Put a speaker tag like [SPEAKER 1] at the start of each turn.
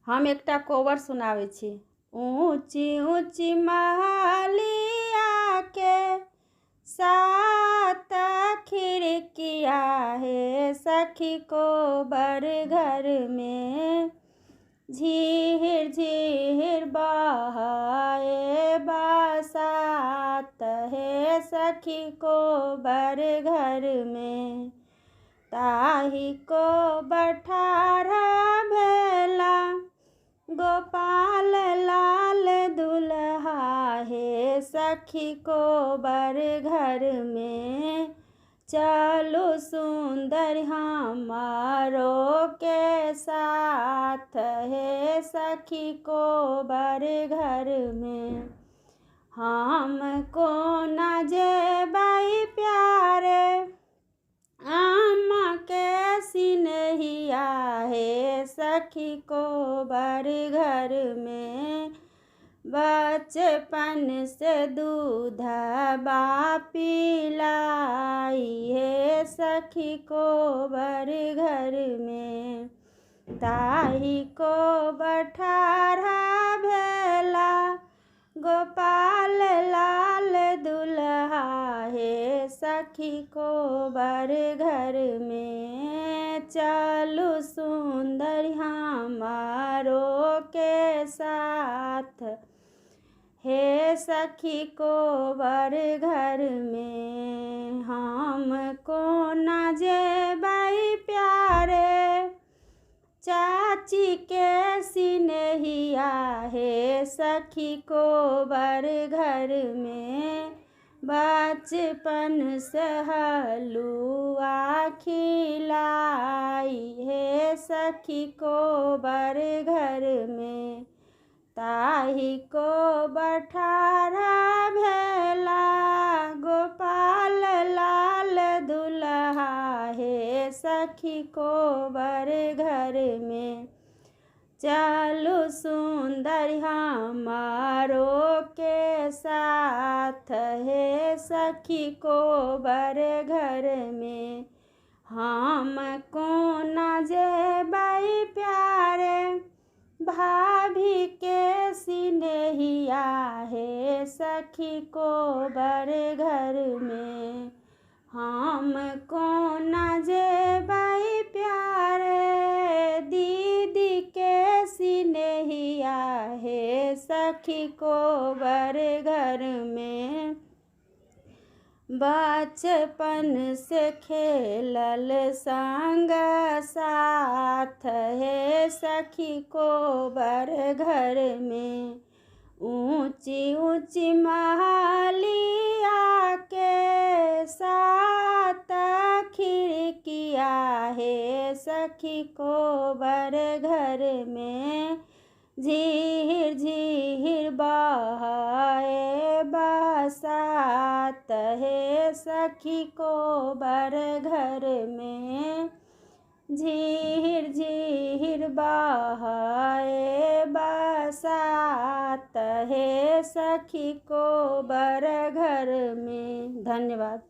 [SPEAKER 1] हम एकटा कोबर सुनाबै छी। ऊँची ऊँची महलिया के सात खिड़किया है सखी कोबर घर में, झीर झीर बहाए बरसात है सखी कोबर घर में। ताही को बठारा भेला गोपाल लाल दुल्हा है सखी कोबर घर में। चलो सुंदर हमारो के साथ है सखी कोबर घर में। हमको न जेबै प्यारे आमा के सिनहिया है सखी कोबर घर में। बचपन से दूध पिलाई है सखी कोबर घर में। ताही को बठारा भेला गोपाल लाल दुल्हा है सखी कोबर घर में। चलो सुंदर हमारो के साथ है सखी कोबर घर में। हमको न जेबै प्यारे चाची के सिनहिया है सखी कोबर घर में। बचपन से हलुआ खिलाई है सखी कोबर घर में। ताही को बठारा भेला गोपाल लाल दुल्हा है सखी कोबर घर में। चलो सुंदर हमारो के साथ है सखी कोबर घर में। हमको न जेबै प्यारे भाभी के सिनहिया है सखी कोबर घर में। हमको न जेबै प्यारे दीदी के सिनहिया है सखी कोबर घर में। बचपन से खेलल संग साथ है सखी कोबर घर में। ऊंची ऊंची महलिया के सात खिड़किया है सखी कोबर घर में। झीर झीर बहाए बरसात है सखी कोबर घर में। झीर झीर बहाए बरसात है सखी कोबर घर में। धन्यवाद।